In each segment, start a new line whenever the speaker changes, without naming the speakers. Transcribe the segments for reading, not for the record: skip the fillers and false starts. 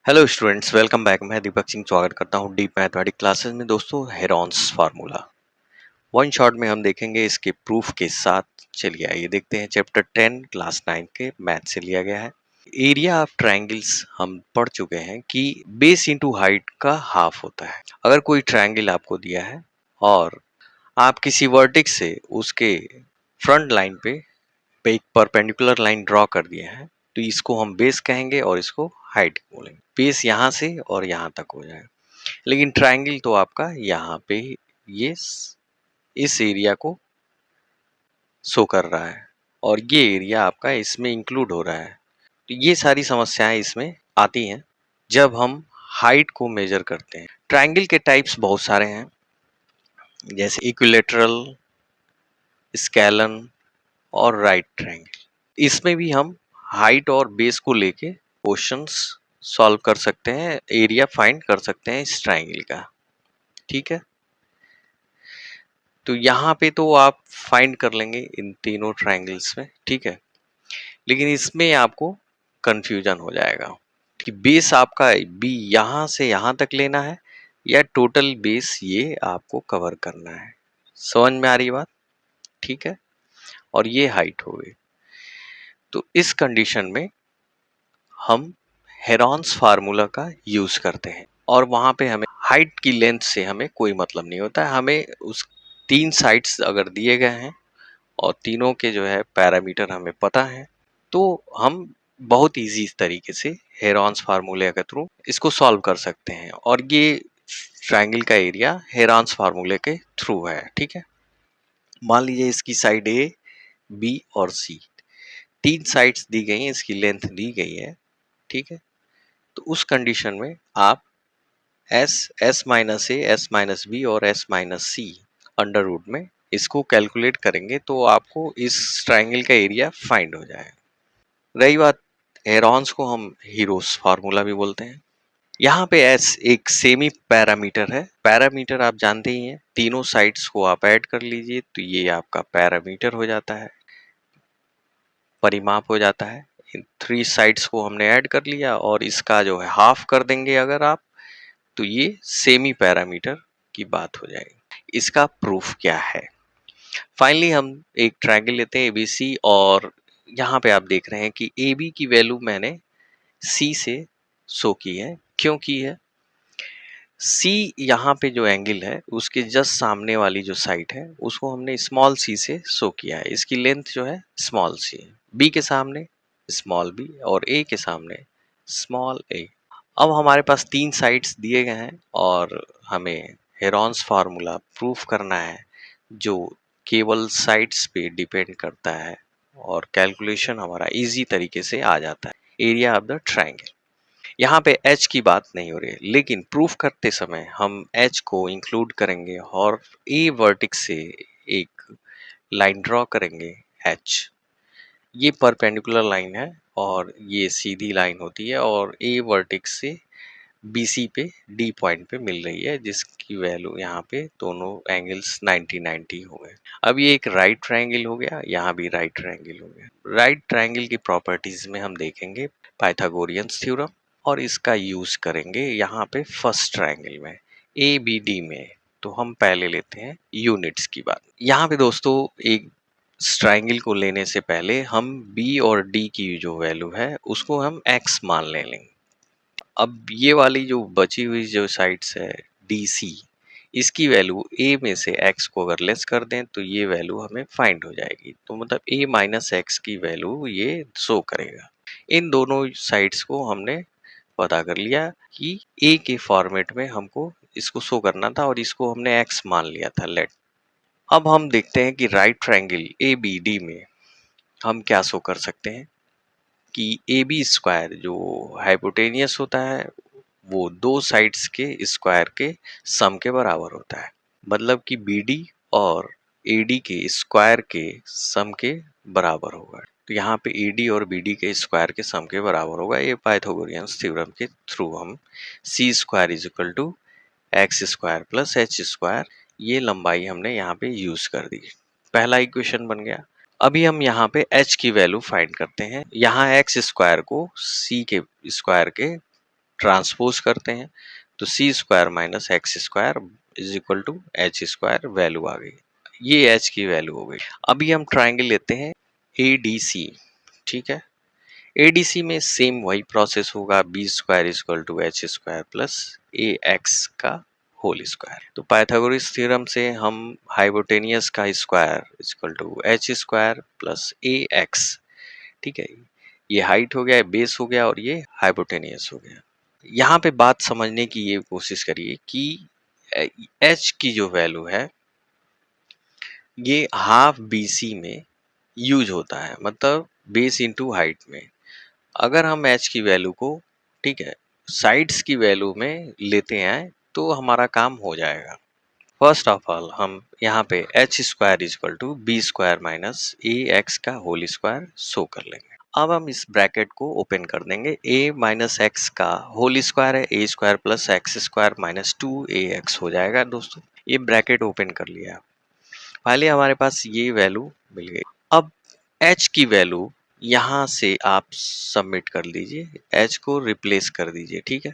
Hello students, welcome back. मैं दीपक सिंह स्वागत करता हूं डीप मैथमेटिक्स क्लासेस में। दोस्तों, हेरॉन्स फार्मूला वन शॉट में हम देखेंगे इसके प्रूफ के साथ। चलिए आइए देखते हैं। चैप्टर 10 क्लास 9 के मैथ से लिया गया है। एरिया ऑफ ट्रायंगल्स हम पढ़ चुके हैं कि बेस इंटू हाइट का हाफ होता है। अगर कोई ट्रायंगल आपको दिया है और आप किसी वर्टेक्स से उसके फ्रंट लाइन पे एक परपेंडिकुलर लाइन ड्रॉ कर दिए हैं, तो इसको हम बेस कहेंगे और इसको हाइट बोलेंगे। बेस यहाँ से और यहाँ तक हो जाएगा, लेकिन ट्रायंगल तो आपका यहाँ पे ये इस एरिया को शो कर रहा है और ये एरिया आपका इसमें इंक्लूड हो रहा है। तो ये सारी समस्याएं इसमें आती हैं जब हम हाइट को मेजर करते हैं। ट्रायंगल के टाइप्स बहुत सारे हैं, जैसे इक्विलेटरल, स्केलन और राइट ट्रायंगल। इसमें भी हम हाइट और बेस को लेके क्वेश्चंस सॉल्व कर सकते हैं, एरिया फाइंड कर सकते हैं इस ट्रायंगल का। ठीक है, तो यहाँ पे तो आप फाइंड कर लेंगे इन तीनों ट्रायंगल्स में। ठीक है, लेकिन इसमें आपको कंफ्यूजन हो जाएगा कि बेस आपका बी यहाँ से यहाँ तक लेना है या टोटल बेस ये आपको कवर करना है। समझ में आ रही बात? ठीक है, और ये हाइट हो गई। तो इस कंडीशन में हम हेरॉन्स फार्मूला का यूज करते हैं और वहां पे हमें हाइट की लेंथ से हमें कोई मतलब नहीं होता है। हमें उस तीन साइड्स अगर दिए गए हैं और तीनों के जो है पैरामीटर हमें पता है, तो हम बहुत इजी तरीके से हेरॉन्स फार्मूले के थ्रू इसको सॉल्व कर सकते हैं। और ये ट्रायंगल का एरिया हेरॉन्स फार्मूले के थ्रू है। ठीक है, मान लीजिए इसकी साइड ए, बी और सी, तीन साइड्स दी गई हैं, इसकी लेंथ दी गई है। ठीक है, तो उस कंडीशन में आप S minus A, S minus B और एस माइनस सी अंडर रूट में इसको कैलकुलेट करेंगे तो आपको इस ट्रायंगल का एरिया फाइंड हो जाएगा। रही बात हेरॉन्स को हम हीरोस फार्मूला भी बोलते हैं। यहाँ पे एस एक सेमी पैरामीटर है। पैरामीटर आप जानते ही हैं, तीनों साइड्स को आप ऐड कर लीजिए तो ये आपका पैरामीटर हो जाता है, परिमाप हो जाता है। इन थ्री साइड्स को हमने ऐड कर लिया और इसका जो है हाफ कर देंगे अगर आप, तो ये सेमी पैरामीटर की बात हो जाएगी। इसका प्रूफ क्या है? फाइनली हम एक ट्रायंगल लेते हैं एबीसी और यहाँ पे आप देख रहे हैं कि ए बी की वैल्यू मैंने सी से शो की है। क्यों की है? सी यहाँ पे जो एंगल है उसके जस्ट सामने वाली जो साइड है उसको हमने स्मॉल सी से शो किया है। इसकी लेंथ जो है स्मॉल सी है, बी के सामने स्मॉल बी और ए के सामने स्मॉल ए। अब हमारे पास तीन साइड्स दिए गए हैं और हमें हेरॉन्स फार्मूला प्रूफ करना है जो केवल साइड्स पे डिपेंड करता है और कैलकुलेशन हमारा इजी तरीके से आ जाता है। एरिया ऑफ द ट्रायंगल, यहाँ पे एच की बात नहीं हो रही है, लेकिन प्रूफ करते समय हम एच को इंक्लूड करेंगे और ए वर्टेक्स से एक लाइन ड्रॉ करेंगे एच। ये परपेंडिकुलर लाइन है और ये सीधी लाइन होती है और ए वर्टेक्स से BC पे D पॉइंट पे मिल रही है, जिसकी वैल्यू यहाँ पे दोनों एंगल्स 90-90 हो गए। अब ये एक राइट ट्रायंगल हो गया, यहाँ भी राइट ट्रायंगल हो गया। राइट ट्रायंगल की प्रॉपर्टीज में हम देखेंगे पाइथागोरियंस थ्योरम और इसका यूज करेंगे यहाँ पे फर्स्ट ट्रायंगल में ABD में। तो हम पहले लेते हैं यूनिट्स की बात। यहाँ पे दोस्तों एक ट्रायंगल को लेने से पहले हम B और D की जो वैल्यू है उसको हम x मान ले लेंगे। अब ये वाली जो बची हुई जो साइड्स है DC, इसकी वैल्यू a में से x को अगर लेस कर दें तो ये वैल्यू हमें फाइंड हो जाएगी। तो मतलब a माइनस एक्स की वैल्यू ये शो करेगा। इन दोनों साइड्स को हमने पता कर लिया कि a के फॉर्मेट में हमको इसको शो करना था और इसको हमने x मान लिया था। लेट अब हम देखते हैं कि राइट ट्रायंगल ABD में हम क्या शो कर सकते हैं कि AB स्क्वायर जो हाइपोटेनियस होता है वो दो साइड्स के स्क्वायर के सम के बराबर होता है। मतलब कि BD और AD के स्क्वायर के सम के बराबर होगा। तो यहाँ पे AD और BD के स्क्वायर के सम के बराबर होगा। ये पाइथागोरियंस थ्योरम के थ्रू हम C square is equal to X square plus H square, ये लंबाई हमने यहाँ पे यूज कर दी। पहला इक्वेशन बन गया। अभी हम यहाँ पे h की वैल्यू फाइंड करते हैं। यहाँ एक्स स्क्वायर को c के स्क्वायर के ट्रांसपोज करते हैं तो C square minus X square is equal to H square value आ गई। ये एच की वैल्यू हो गई। अभी हम ट्राइंगल लेते हैं ए डी सी। ठीक है, एडीसी में सेम वही प्रोसेस होगा, B square equal to H square plus A X का होल स्क्वायर। तो पाइथागोरस थ्योरम से हम हाइपोटेनियस का square equal to H square plus A X, ठीक है, ये हाइट हो गया, बेस हो गया और ये हाइपोटेनियस हो गया। यहाँ पे बात समझने की ये कोशिश करिए कि एच की जो वैल्यू है ये हाफ बी सी में यूज होता है, मतलब बेस इंटू हाइट में। अगर हम एच की वैल्यू को, ठीक है, साइड्स की वैल्यू में लेते हैं तो हमारा काम हो जाएगा। फर्स्ट ऑफ ऑल हम यहाँ पे H square equal to B square minus A X का होल स्क्वायर शो कर लेंगे। अब हम इस ब्रैकेट को ओपन कर देंगे। ए माइनस एक्स का होल स्क्वायर है A square plus X square minus 2ax हो जाएगा दोस्तों। ये ब्रैकेट ओपन कर लिया। पहले हमारे पास ये वैल्यू मिल गई। अब एच की वैल्यू यहाँ से आप सबमिट कर लीजिए, एच को रिप्लेस कर दीजिए, ठीक है।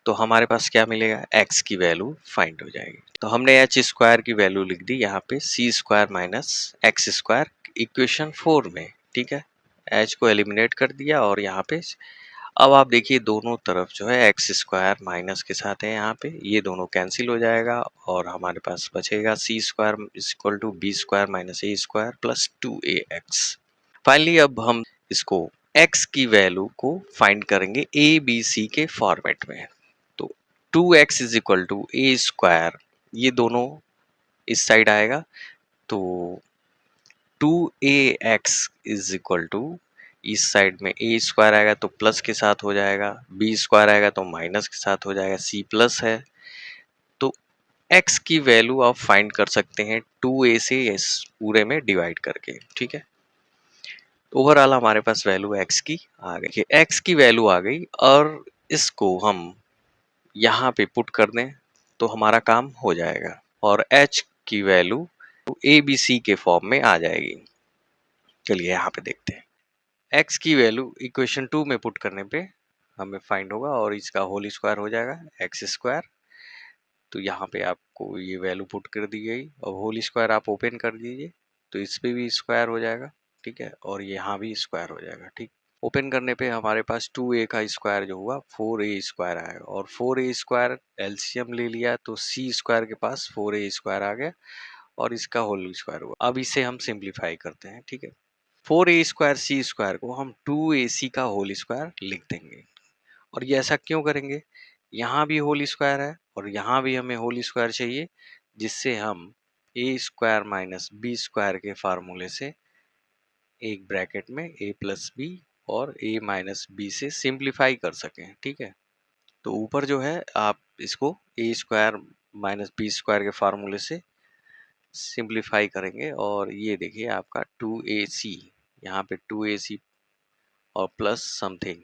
तो हमारे पास क्या मिलेगा, एक्स की वैल्यू फाइंड हो जाएगी। तो हमने एच स्क्वायर की वैल्यू लिख दी यहाँ पे C square minus X square equation 4 में, ठीक है। एच को एलिमिनेट कर दिया और यहाँ पे अब आप देखिए दोनों तरफ जो है एक्स स्क्वायर माइनस के साथ है, यहाँ पे ये दोनों कैंसिल हो जाएगा और हमारे पास बचेगा C square equal to B square minus A square plus 2ax। Finally अब हम इसको x की वैल्यू को फाइंड करेंगे ए बी सी के फॉर्मेट में। तो 2x is equal to A square, ये दोनों इस साइड आएगा तो 2ax इज इक्वल टू इस साइड में ए स्क्वायर आएगा तो प्लस के साथ हो जाएगा, बी स्क्वायर आएगा तो माइनस के साथ हो जाएगा, सी प्लस है तो x की वैल्यू आप फाइंड कर सकते हैं 2a से इस पूरे में डिवाइड करके, ठीक है। ओवरऑल हमारे पास वैल्यू x की आ गई। x की वैल्यू आ गई और इसको हम यहाँ पे पुट कर दें तो हमारा काम हो जाएगा और h की वैल्यू ए बी सी के फॉर्म में आ जाएगी। चलिए यहाँ पे देखते हैं। x की वैल्यू इक्वेशन 2 में पुट करने पे हमें फाइंड होगा और इसका होल स्क्वायर हो जाएगा एक्स स्क्वायर। तो यहाँ पे आपको ये वैल्यू पुट कर दी गई और होल स्क्वायर आप ओपन कर दीजिए तो इस पे भी स्क्वायर हो जाएगा, ठीक है, और यहाँ भी स्क्वायर हो जाएगा, ठीक। ओपन करने पे हमारे पास 2a का स्क्वायर जो हुआ 4a स्क्वायर आएगा और 4a स्क्वायर एलसीएम ले लिया तो सी स्क्वायर के पास 4a स्क्वायर आ गया और इसका होल स्क्वायर हुआ। अब इसे हम सिंप्लीफाई करते हैं, ठीक है। 4a स्क्वायर सी स्क्वायर को हम 2ac का होल स्क्वायर लिख देंगे और ये ऐसा क्यों करेंगे, यहाँ भी होल स्क्वायर है और यहाँ भी हमें होल स्क्वायर चाहिए, जिससे हम ए स्क्वायर माइनस बी स्क्वायर के फार्मूले से एक ब्रैकेट में a प्लस बी और a माइनस बी से सिंप्लीफाई कर सकें, ठीक है। तो ऊपर जो है आप इसको ए स्क्वायर माइनस बी स्क्वायर के फार्मूले से सिंप्लीफाई करेंगे और ये देखिए आपका 2ac, यहाँ पे 2ac और प्लस समथिंग,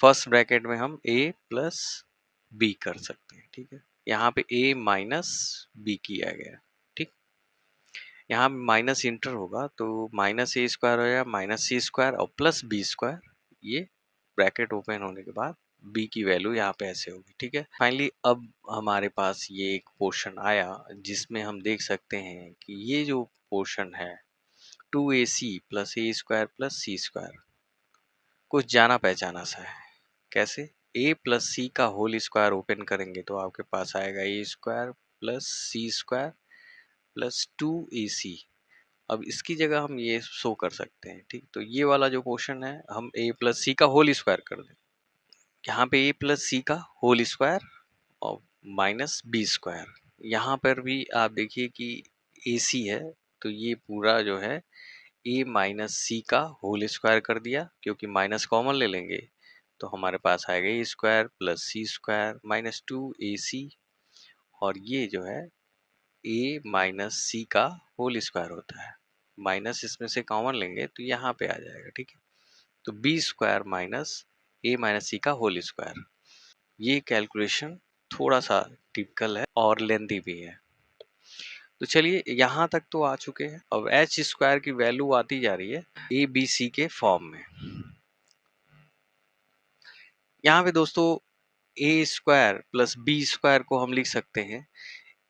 फर्स्ट ब्रैकेट में हम a प्लस बी कर सकते हैं, ठीक है। यहाँ पे a माइनस बी किया गया, ठीक। यहाँ माइनस इंटर होगा तो माइनस ए स्क्वायर हो जाएगा माइनस सी स्क्वायर और प्लस बी स्क्वायर, ये ब्रैकेट ओपन होने के बाद b की वैल्यू यहाँ पे ऐसे होगी, ठीक है। फाइनली अब हमारे पास ये एक पोर्शन आया जिसमें हम देख सकते हैं कि ये जो पोर्शन है 2ac प्लस ए स्क्वायर प्लस सी स्क्वायर कुछ जाना पहचाना सा है। कैसे, a प्लस सी का होल स्क्वायर ओपन करेंगे तो आपके पास आएगा ए स्क्वायर प्लस सी स्क्वायर प्लस 2ac। अब इसकी जगह हम ये शो कर सकते हैं, ठीक। तो ये वाला जो पोर्शन है हम a प्लस सी का होल स्क्वायर कर दें, यहाँ पे a प्लस सी का होल स्क्वायर और माइनस बी स्क्वायर। यहाँ पर भी आप देखिए कि ac है तो ये पूरा जो है a माइनस सी का होल स्क्वायर कर दिया, क्योंकि माइनस कॉमन ले लेंगे तो हमारे पास आएगा ए स्क्वायर प्लस सी स्क्वायर माइनस 2ac और ये जो है a माइनस सी का होल स्क्वायर होता है, माइनस इसमें से कॉमन लेंगे तो यहाँ पे आ जाएगा, ठीक है। तो बी स्क्वायर माइनस ए माइनस सी का होल स्क्वायर। ये कैलकुलेशन थोड़ा सा टिपिकल है और लेंथी भी है। तो चलिए यहाँ तक तो आ चुके हैं। अब एच स्क्वायर की वैल्यू आती जा रही है ए बी सी के फॉर्म में। यहाँ पे दोस्तों ए स्क्वायर प्लस बी स्क्वायर को हम लिख सकते हैं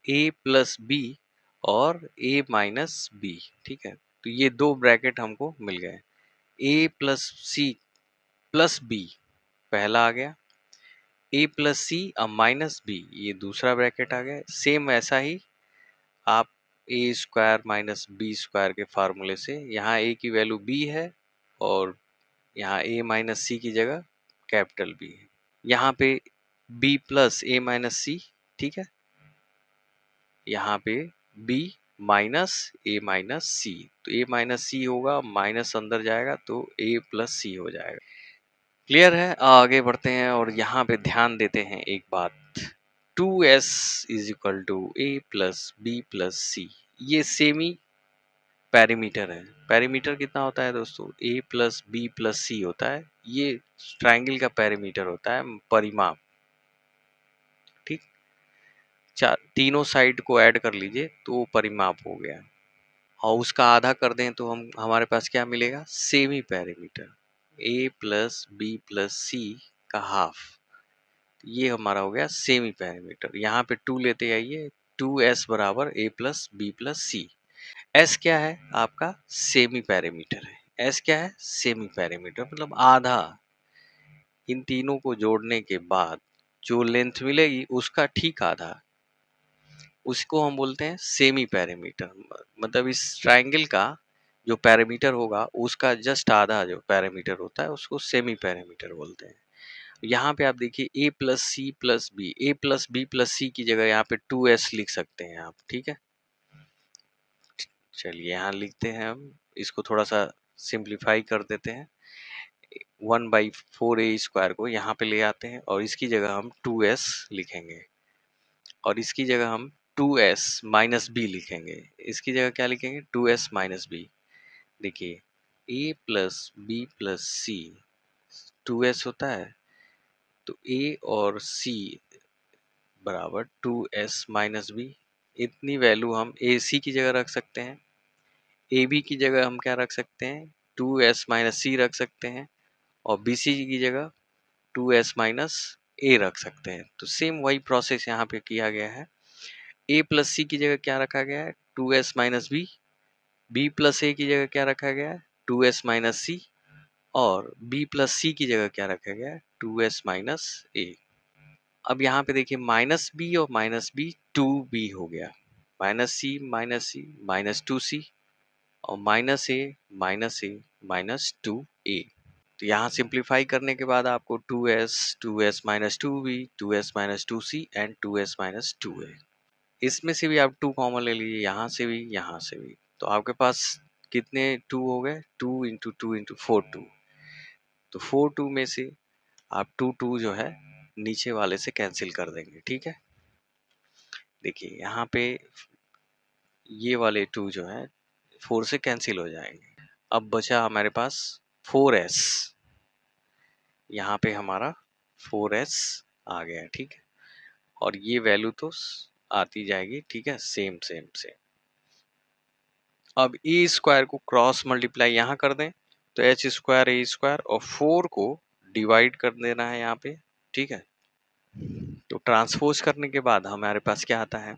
ए प्लस बी और ए माइनस बी, ठीक है। तो ये दो ब्रैकेट हमको मिल गए। ए प्लस सी प्लस बी पहला आ गया, ए प्लस सी अब माइनस बी ये दूसरा ब्रैकेट आ गया। सेम ऐसा ही आप ए स्क्वायर माइनस बी स्क्वायर के फार्मूले से, यहाँ ए की वैल्यू बी है और यहाँ ए माइनस सी की जगह कैपिटल बी है, यहाँ पे बी प्लस ए माइनस सी, ठीक है। यहाँ पे बी माइनस ए माइनस सी, तो ए माइनस सी होगा, माइनस अंदर जाएगा तो ए प्लस सी हो जाएगा। क्लियर है? आगे बढ़ते हैं और यहाँ पे ध्यान देते हैं एक बात, 2s is equal to A plus B plus C, ये सेमी पैरीमीटर है। पैरीमीटर कितना होता है दोस्तों? A plus B plus C होता है, ये ट्राइंगल का पैरीमीटर होता है, परिमाप, ठीक। चार तीनों साइड को ऐड कर लीजिए तो वो परिमाप हो गया, और उसका आधा कर दें तो हम हमारे पास क्या मिलेगा? सेमी पैरीमीटर, ए प्लस बी प्लस सी का हाफ, ये हमारा हो गया सेमी पैरामीटर। यहाँ पे 2 लेते आइए, 2s बराबर a plus B plus C. s क्या है? आपका सेमी पैरामीटर है। s क्या है? सेमी पैरामीटर मतलब आधा। इन तीनों को जोड़ने के बाद जो लेंथ मिलेगी उसका ठीक आधा, उसको हम बोलते हैं सेमी पैरामीटर। मतलब इस ट्राइंगल का जो पैरामीटर होगा उसका जस्ट आधा जो पैरामीटर होता है उसको सेमी पैरामीटर बोलते हैं। यहाँ पे आप देखिए A plus C plus B, A plus B plus सी की जगह यहाँ पे 2s लिख सकते हैं आप, ठीक है। चलिए यहाँ लिखते हैं, हम इसको थोड़ा सा सिंप्लीफाई कर देते हैं। 1/4 ए स्क्वायर को यहाँ पे ले आते हैं और इसकी जगह हम 2s लिखेंगे, और इसकी जगह हम 2s माइनस बी लिखेंगे। इसकी जगह क्या लिखेंगे? 2s minus B. देखिए A plus B plus C 2s होता है, तो ए और सी बराबर 2s माइनस बी। इतनी वैल्यू हम ए सी की जगह रख सकते हैं, ए बी की जगह हम क्या रख सकते हैं? 2s माइनस सी रख सकते हैं, और बी सी की जगह 2s माइनस ए रख सकते हैं। तो सेम वही प्रोसेस यहाँ पे किया गया है। ए प्लस सी की जगह क्या रखा गया है? 2s minus B. B plus A की जगह क्या रखा गया है? 2s माइनस सी। और बी प्लस सी की जगह क्या रखा गया है? 2s माइनस ए। अब यहाँ पे देखिए माइनस बी और माइनस बी 2b हो गया, माइनस सी -2c, और माइनस ए तो यहाँ सिंप्लीफाई करने के बाद आपको 2s minus 2b 2s minus 2c and 2s minus 2a, इसमें से भी आप 2 कॉमन ले लीजिए, यहाँ से भी यहाँ से भी, तो आपके पास कितने 2 हो गए? 2 इंटू 2 इंटू 4 2, तो 4 2 में से आप 2 2 जो है नीचे वाले से कैंसिल कर देंगे, ठीक है। देखिए यहाँ पे ये वाले 2 जो है 4 से कैंसिल हो जाएंगे। अब बचा हमारे पास 4s, यहाँ पे हमारा 4s आ गया, ठीक है। और ये वैल्यू तो आती जाएगी, ठीक है, सेम सेम से। अब ए स्क्वायर को क्रॉस मल्टीप्लाई यहाँ कर दें तो एच स्क्वायर ए स्क्वायर, और 4 को डिवाइड कर देना है यहाँ पे, ठीक है। तो ट्रांसपोज करने के बाद हमारे पास क्या आता है?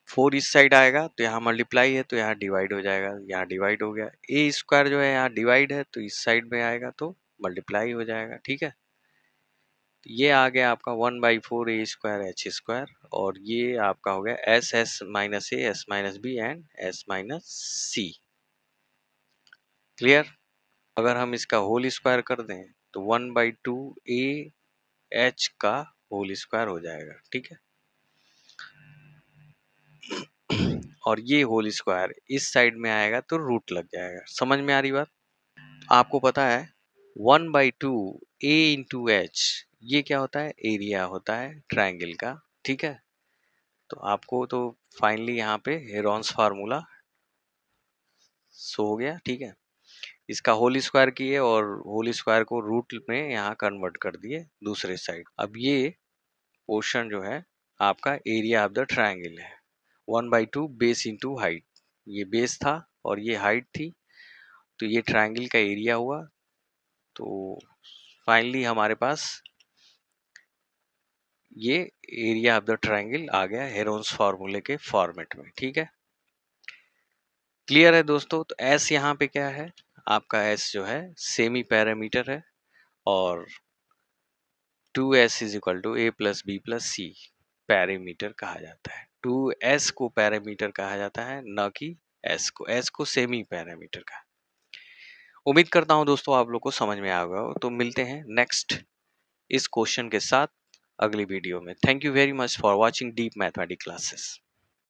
4 इस साइड आएगा तो यहाँ मल्टीप्लाई है तो यहाँ डिवाइड हो जाएगा, यहाँ डिवाइड हो गया। ए स्क्वायर जो है यहाँ डिवाइड है तो इस साइड में आएगा तो मल्टीप्लाई हो जाएगा, ठीक है। तो ये आ गया आपका 1/4 ए स्क्वायर एच स्क्वायर, और ये आपका हो गया S minus A S minus B and S minus C. Clear? अगर हम इसका होल स्क्वायर कर दें तो 1/2 ए एच का होल स्क्वायर हो जाएगा, ठीक है। और ये होल स्क्वायर इस साइड में आएगा तो रूट लग जाएगा। समझ में आ रही बात? आपको पता है 1/2 ए इंटू एच ये क्या होता है? एरिया होता है ट्राइंगल का, ठीक है। तो आपको तो फाइनली यहाँ पे हेरॉन्स फार्मूला शो हो गया, ठीक है। इसका होल स्क्वायर किए और होल स्क्वायर को रूट में यहाँ कन्वर्ट कर दिए दूसरे साइड। अब ये पोर्शन जो है आपका एरिया ऑफ द ट्राइंगल है। 1/2 बेस इंटू हाइट, ये बेस था और ये हाइट थी, तो ये ट्राइंगल का एरिया हुआ। तो फाइनली हमारे पास ये एरिया ऑफ द ट्रायंगल आ गया हेरोन्स फॉर्मूले के फॉर्मेट में। ठीक है, क्लियर है दोस्तों। तो एस यहाँ पे क्या है, आपका एस जो है सेमी पैरामीटर है, और 2s is equal to a plus B plus C parameter कहा जाता है। 2s को पैरामीटर कहा जाता है, न कि s को सेमी पैरामीटर का। उम्मीद करता हूं दोस्तों आप लोग को समझ में आ गया हो। तो मिलते हैं नेक्स्ट इस क्वेश्चन के साथ अगली वीडियो में। Thank you very much for watching deep mathematics classes.